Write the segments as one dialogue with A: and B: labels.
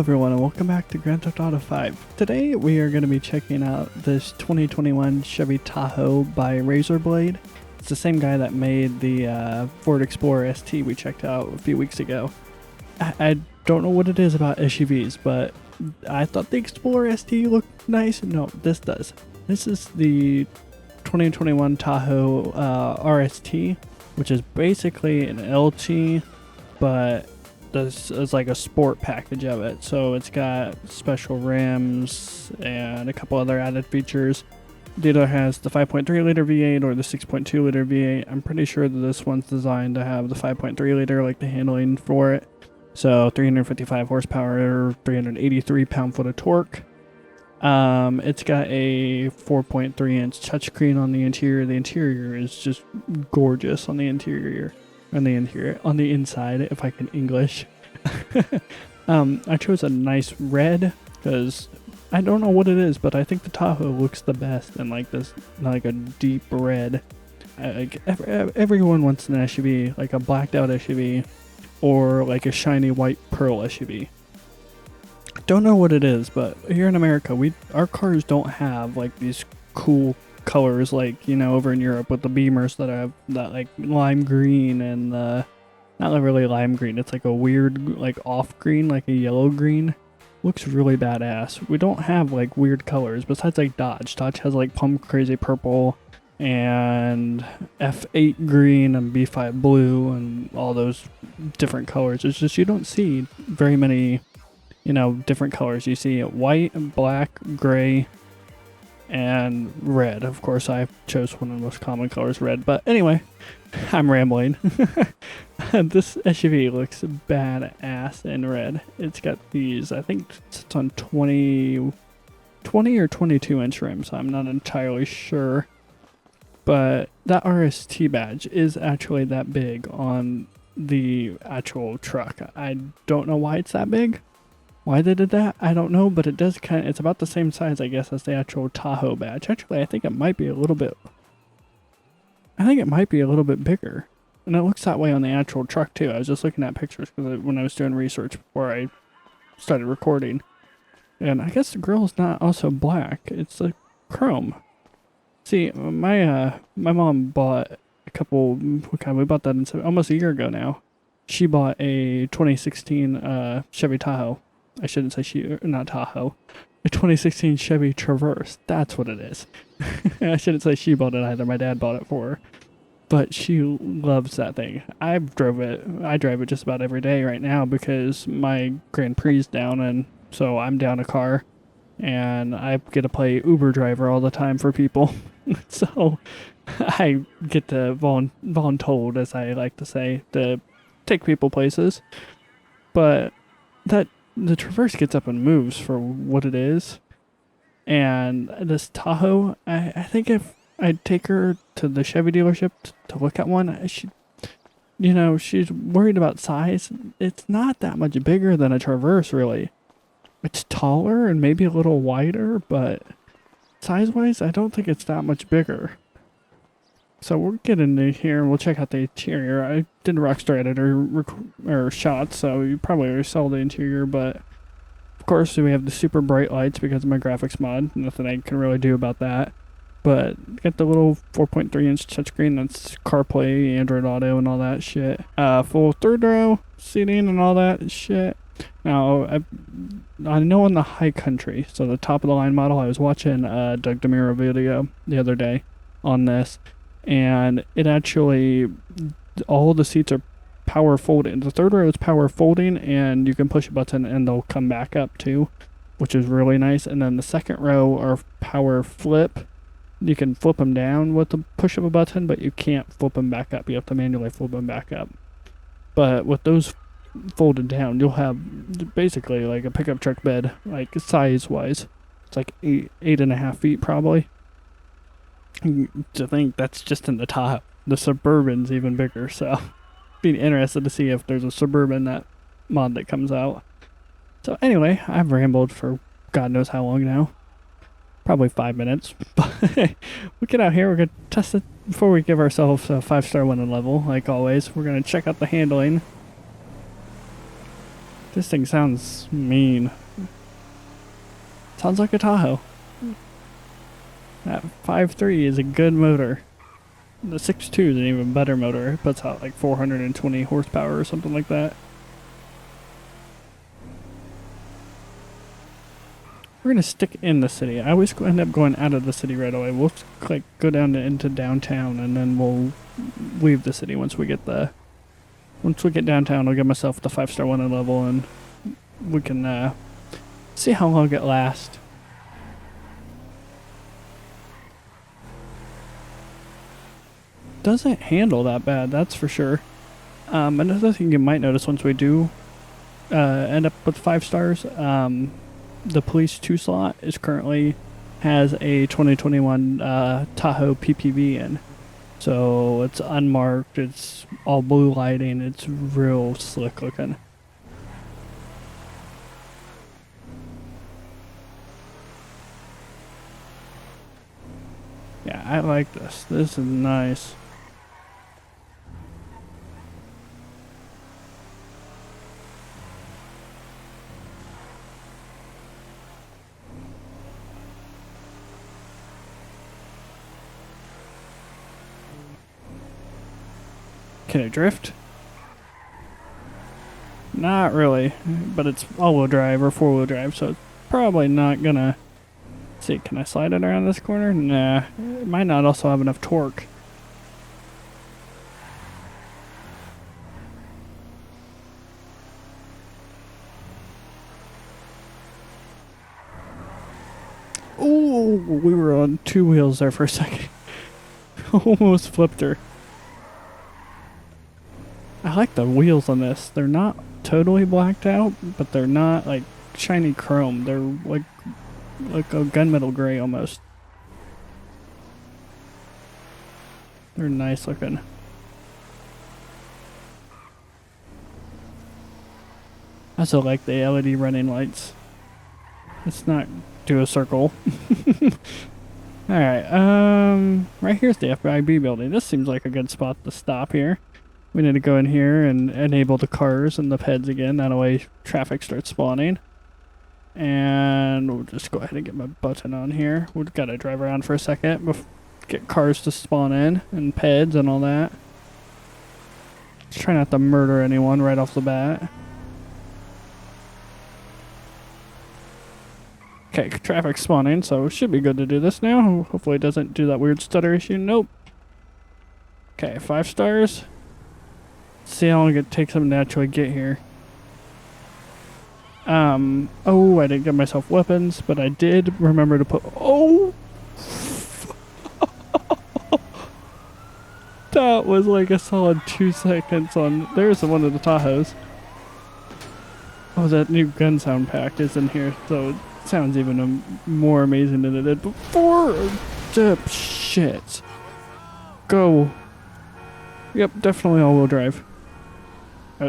A: everyone and welcome back to Grand Theft Auto 5. Today we are going to be checking out this 2021 Chevy Tahoe by Razorblade. It's the same guy that made the Ford Explorer ST we checked out a few weeks ago. I don't know what it is about SUVs, but I thought the Explorer ST looked nice. No, this does. This is the 2021 Tahoe RST, which is basically an LT, but this is like a sport package of it. So it's got special rims and a couple other added features. It either has the 5.3 liter V8 or the 6.2 liter V8. I'm pretty sure that this one's designed to have the 5.3 liter, like the handling for it. So 355 horsepower, 383 pound-foot of torque. It's got a 4.3 inch touchscreen on the interior. The interior is just gorgeous on the interior. On the inside, if I can English. I chose a nice red because I don't know what it is, but I think the Tahoe looks the best in like this, like a deep red. Everyone wants an SUV, like a blacked out SUV or like a shiny white pearl SUV. Don't know what it is, but here in America, our cars don't have like these cool colors like, you know, over in Europe with the Beamers that have that like lime green and not really lime green, it's like a weird like off green, like a yellow green. Looks really badass. We don't have like weird colors besides like Dodge has like Plum Crazy purple and F8 green and B5 blue and all those different colors. It's just you don't see very many, you know, different colors. You see white, black, gray, and red. Of course, I chose one of the most common colors, red. But anyway, I'm rambling. This SUV looks badass in red. It's got these, I think it's on 20 or 22 inch rims. I'm not entirely sure. But that RST badge is actually that big on the actual truck. I don't know why it's that big. Why they did that, I don't know, but it does it's about the same size, I guess, as the actual Tahoe badge. Actually, I think it might be a little bit bigger. And it looks that way on the actual truck, too. I was just looking at pictures when I was doing research before I started recording. And I guess the grill is not also black. It's like chrome. See, my mom bought we bought that almost a year ago now. She bought a 2016 Chevy Tahoe. I shouldn't say not Tahoe. A 2016 Chevy Traverse. That's what it is. I shouldn't say she bought it either. My dad bought it for her. But she loves that thing. I drive it just about every day right now because my Grand Prix's down, and so I'm down a car. And I get to play Uber driver all the time for people. So I get to voluntold, as I like to say, to take people places. But the Traverse gets up and moves for what it is. And this Tahoe, I think if I'd take her to the Chevy dealership to look at one, she's worried about size. It's not that much bigger than a Traverse, really. It's taller and maybe a little wider, but size-wise, I don't think it's that much bigger. So we'll get into here and we'll check out the interior. I did Rockstar Editor shots, so you probably already saw the interior, but of course we have the super bright lights because of my graphics mod. Nothing I can really do about that. But got the little 4.3 inch touchscreen that's CarPlay, Android Auto, and all that shit. Full third row seating and all that shit. Now, I know on the high country, so the top of the line model, I was watching Doug DeMuro video the other day on this. And it actually, all the seats are power folding. The third row is power folding, and you can push a button and they'll come back up too, which is really nice. And then the second row are power flip. You can flip them down with the push of a button, but you can't flip them back up. You have to manually flip them back up. But with those folded down, you'll have basically like a pickup truck bed, like size-wise. It's like 8.5 feet probably. To think that's just in the Tahoe. The Suburban's even bigger, so be interested to see if there's a Suburban that mod that comes out. So anyway, I've rambled for God knows how long now. Probably 5 minutes. But we'll get out here, we're gonna test it before we give ourselves a 5-star winning level, like always. We're gonna check out the handling. This thing sounds mean. Sounds like a Tahoe. That 5.3 is a good motor. The 6.2 is an even better motor. It puts out like 420 horsepower or something like that. We're gonna stick in the city. I always end up going out of the city right away. We'll like go down into downtown and then we'll leave the city once we get downtown. I'll give myself the 5-star one level and we can see how long it lasts. Doesn't handle that bad, that's for sure. Another thing you might notice once we do end up with 5 stars, the police 2 slot is currently has a 2021 Tahoe PPV in. So it's unmarked, it's all blue lighting, it's real slick looking. Yeah, I like this. This is nice. Can it drift? Not really, but it's all-wheel drive or 4-wheel drive, so it's probably not gonna... Let's see, can I slide it around this corner? Nah, it might not also have enough torque. Ooh, we were on 2 wheels there for a second. Almost flipped her. I like the wheels on this. They're not totally blacked out, but they're not like shiny chrome. They're like a gunmetal gray almost. They're nice looking. I also like the LED running lights. Let's not do a circle. Alright, right here's the FIB building. This seems like a good spot to stop here. We need to go in here and enable the cars and the PEDs again. That way traffic starts spawning. And we'll just go ahead and get my button on here. We've got to drive around for a second. Get cars to spawn in and PEDs and all that. Just try not to murder anyone right off the bat. Okay, traffic spawning, so it should be good to do this now. Hopefully it doesn't do that weird stutter issue. Nope. Okay, 5 stars. See how long it takes them to actually get here. Oh, I didn't get myself weapons, but I did remember to put... Oh! That was like a solid 2 seconds on... There's one of the Tahoes. Oh, that new gun sound pack is in here, so it sounds even more amazing than it did before. Shit. Go. Yep, definitely all-wheel drive.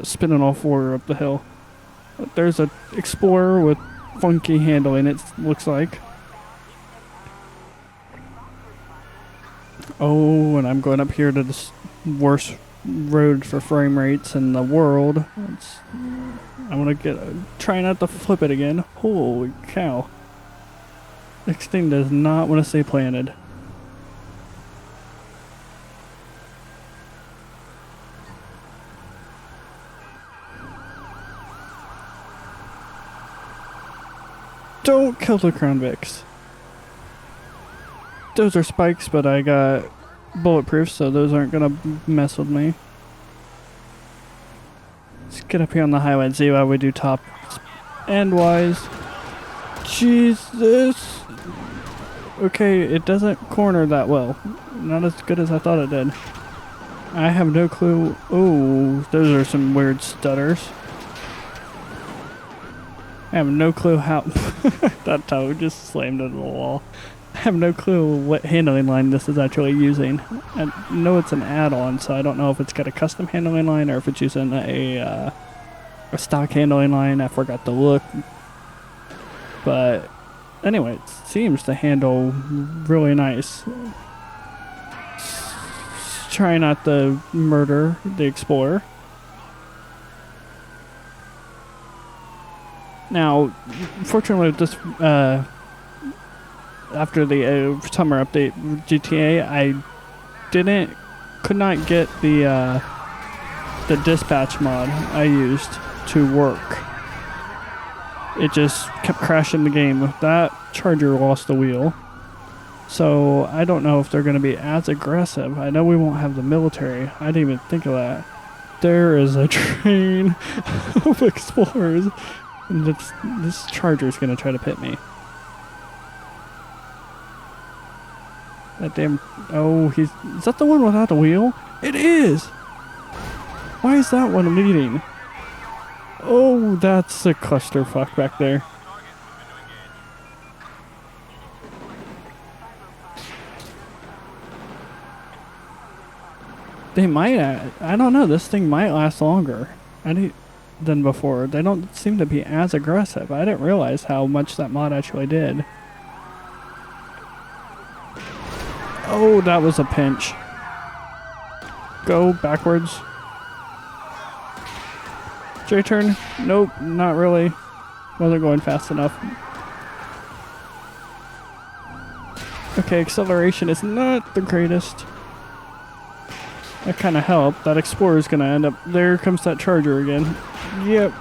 A: Spinning all 4 up the hill. There's a Explorer with funky handling, it looks like. Oh, and I'm going up here to this worst road for frame rates in the world. I'm gonna try not to flip it again. Holy cow. This thing does not want to stay planted. Don't kill the Crown Vics. Those are spikes, but I got bulletproof, so those aren't gonna mess with me. Let's get up here on the highway and see how we do top end wise. Jesus. Okay, it doesn't corner that well. Not as good as I thought it did. I have no clue. Oh, those are some weird stutters. I have no clue how... That Tahoe just slammed into the wall. I have no clue what handling line this is actually using. I know it's an add-on, so I don't know if it's got a custom handling line or if it's using a stock handling line. I forgot to look. But anyway, it seems to handle really nice. Try not to murder the Explorer. Now, fortunately, this after the summer update GTA, I could not get the dispatch mod I used to work. It just kept crashing the game. That charger lost the wheel. So I don't know if they're going to be as aggressive. I know we won't have the military. I didn't even think of that. There is a train of explorers. And this charger is going to try to pit me. That damn... Oh, is that the one without the wheel? It is! Why is that one leading? Oh, that's a clusterfuck back there. They might... I don't know, this thing might last longer than before. They don't seem to be as aggressive. I didn't realize how much that mod actually did. Oh, that was a pinch. Go backwards. J-turn? Nope, not really. Wasn't going fast enough. Okay, acceleration is not the greatest. That kind of helped. That Explorer's gonna end up... There comes that Charger again. Yep.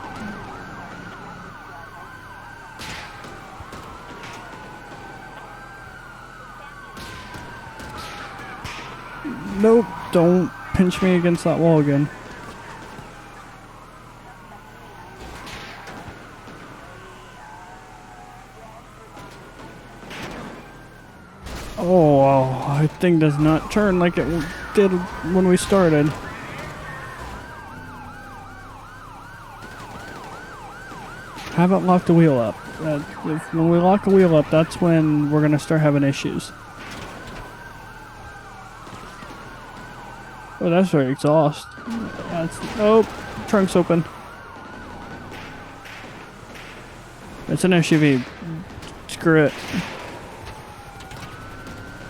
A: Nope, don't pinch me against that wall again. Oh, that thing does not turn like it did when we started. Haven't locked the wheel up. When we lock the wheel up, that's when we're gonna start having issues. Oh, that's very exhaust. Oh, trunk's open. It's an SUV. Screw it.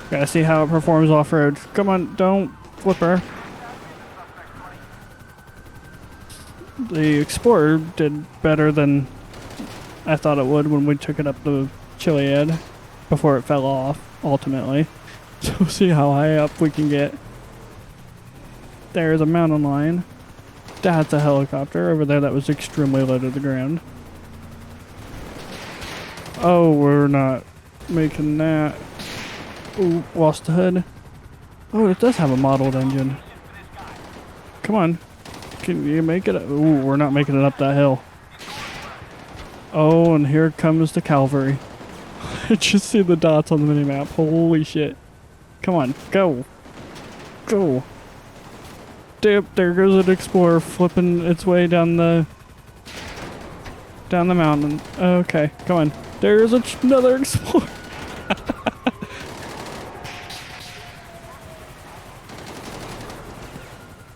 A: Gotta see how it performs off-road. Come on, don't flip her. The Explorer did better than I thought it would when we took it up the Chiliad before it fell off, ultimately. So we'll see how high up we can get. There's a mountain lion. That's a helicopter over there that was extremely low to the ground. Oh, we're not making that. Ooh, lost the hood. Oh, it does have a modeled engine. Come on. Can you make it? Ooh, we're not making it up that hill. Oh, and here comes the cavalry. I just see the dots on the minimap. Holy shit. Come on, go. Go. There goes an Explorer flipping its way down the mountain. Okay, come on. There's another Explorer.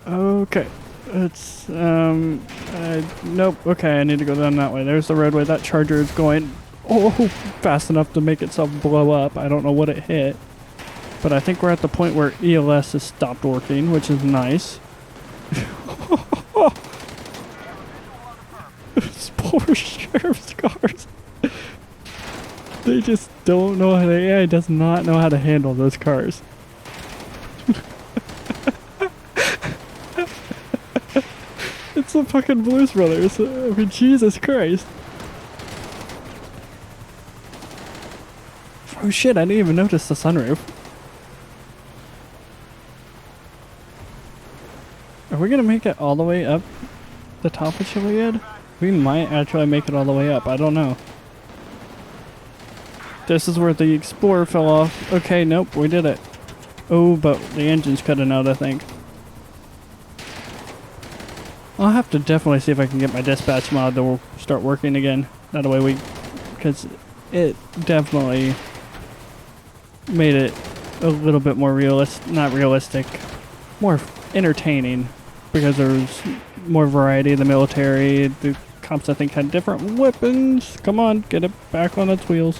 A: Okay. It's nope. Okay, I need to go down that way. There's the roadway. That Charger is going fast enough to make itself blow up. I don't know what it hit, but I think we're at the point where ELS has stopped working, which is nice. Those poor sheriff's cars. They just don't know how. The AI does not know how to handle those cars. It's the fucking Blues Brothers. I mean, Jesus Christ. Oh shit, I didn't even notice the sunroof. Are we gonna make it all the way up the top of Chiliad? We might actually make it all the way up. I don't know. This is where the Explorer fell off. Okay, nope, we did it. Oh, but the engine's cutting out, I think. I'll have to definitely see if I can get my dispatch mod that will start working again. That way because it definitely made it a little bit more not realistic, more entertaining, because there's more variety in the military. The cops, I think, had different weapons. Come on, get it back on its wheels.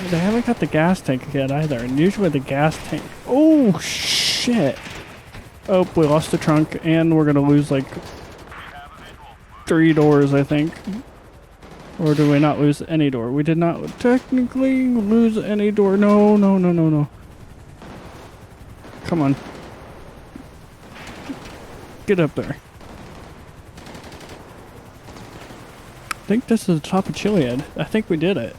A: They haven't got the gas tank yet either, and usually the gas tank... Oh, shh! shit. Oh, we lost the trunk, and we're gonna lose like 3 doors, I think. Or do we not lose any door? We did not technically lose any door. No, no, no, no, no. Come on. Get up there. I think this is the top of Chiliad. I think we did it.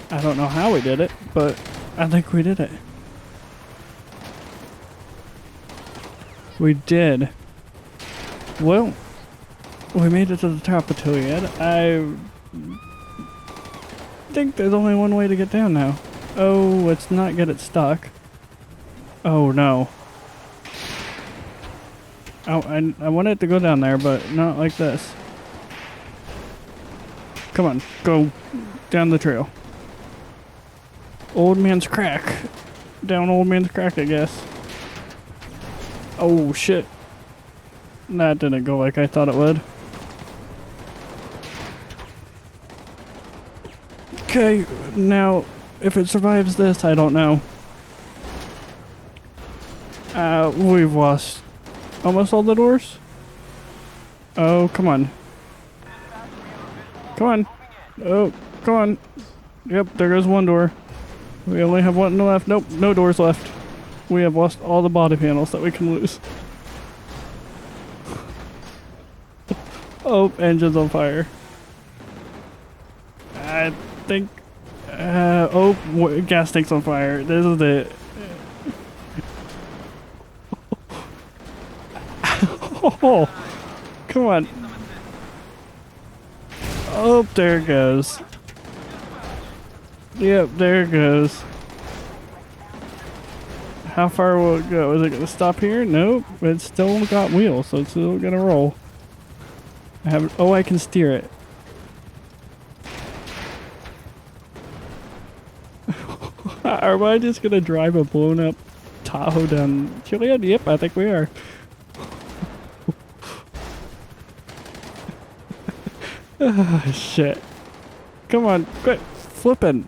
A: I don't know how we did it, but I think we did it. We did. Well, we made it to the top of Chiliad. I think there's only one way to get down now. Oh, let's not get it stuck. Oh no. Oh, I want it to go down there, but not like this. Come on, go down the trail. Old man's crack. Down old man's crack, I guess. Oh shit. That didn't go like I thought it would. Okay, now if it survives this, I don't know. We've lost almost all the doors. Oh, come on. Come on. Oh, come on. Yep, there goes one door. We only have one left. Nope, no doors left. We have lost all the body panels that we can lose. Oh, engine's on fire. I think... gas tank's on fire. This is it. Oh, come on. Oh, there it goes. Yep, there it goes. How far will it go? Is it going to stop here? Nope. It's still got wheels, so it's still going to roll. Oh, I can steer it. Are I just going to drive a blown up Tahoe down Chiliad? Yep, I think we are. Oh, shit. Come on, quit flipping.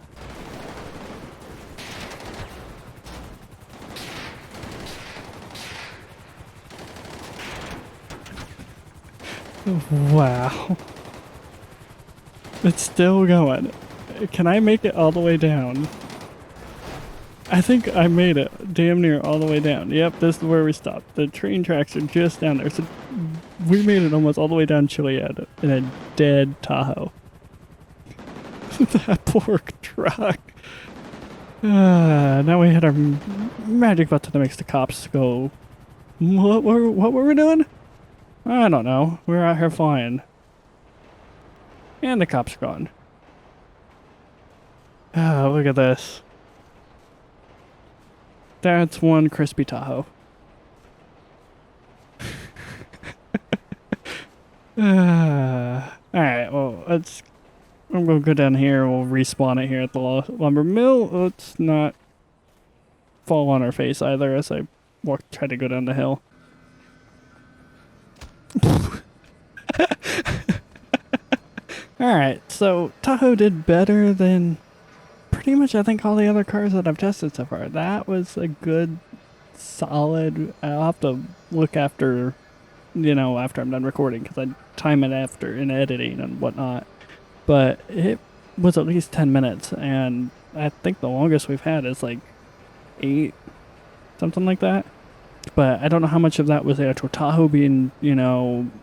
A: Wow. It's still going. Can I make it all the way down? I think I made it damn near all the way down. Yep, this is where we stopped. The train tracks are just down there. So we made it almost all the way down Chiliad in a dead Tahoe. That poor truck. Now we hit our magic button that makes the cops go. What were we doing? I don't know. We're out here flying. And the cops are gone. Ah, look at this. That's one crispy Tahoe. Alright, well, I'm gonna go down here. We'll respawn it here at the lumber mill. Let's not fall on our face either as I try to go down the hill. Alright, so Tahoe did better than pretty much I think all the other cars that I've tested so far. That was a good, solid... I'll have to look after, after I'm done recording, because I time it after in editing and whatnot. But it was at least 10 minutes, and I think the longest we've had is like 8, something like that. But I don't know how much of that was the actual Tahoe being,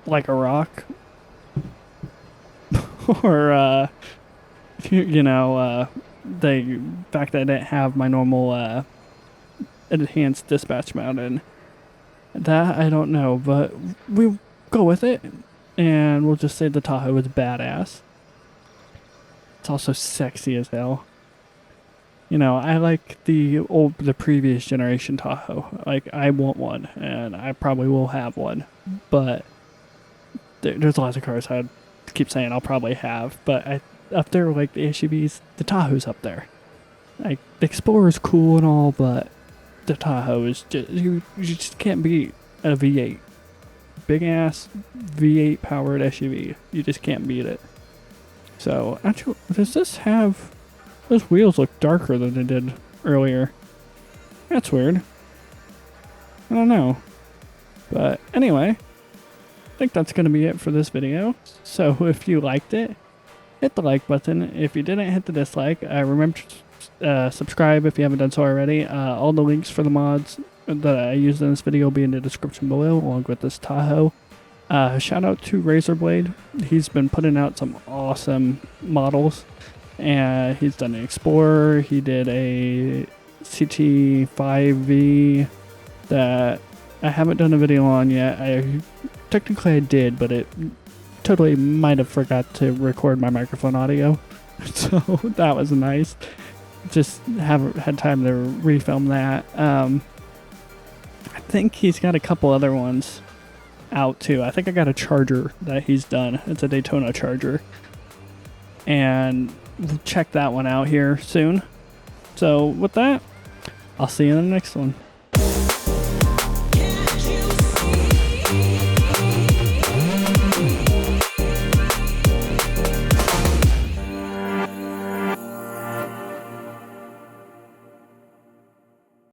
A: like a rock. Or, the fact that I didn't have my normal enhanced dispatch mount in. That I don't know, but we'll go with it. And we'll just say the Tahoe is badass. It's also sexy as hell. I like the previous generation Tahoe. Like, I want one, and I probably will have one. But there's lots of cars I keep saying I'll probably have. But up there, like the SUVs, the Tahoe's up there. Like, the Explorer's cool and all, but the Tahoe is just, you just can't beat a V8. Big ass V8 powered SUV. You just can't beat it. So, actually, does this have... Those wheels look darker than they did earlier. That's weird. I don't know. But anyway, I think that's going to be it for this video. So if you liked it, hit the like button. If you didn't, hit the dislike. Remember to subscribe if you haven't done so already. All the links for the mods that I used in this video will be in the description below, along with this Tahoe. Shout out to Razorblade. He's been putting out some awesome models. And he's done an Explorer. He did a CT5V that I haven't done a video on yet. Technically I did, but it totally might have forgot to record my microphone audio. So that was nice. Just haven't had time to refilm that. I think he's got a couple other ones out too. I think I got a Charger that he's done. It's a Daytona Charger. And we'll check that one out here soon. So with that, I'll see you in the next one.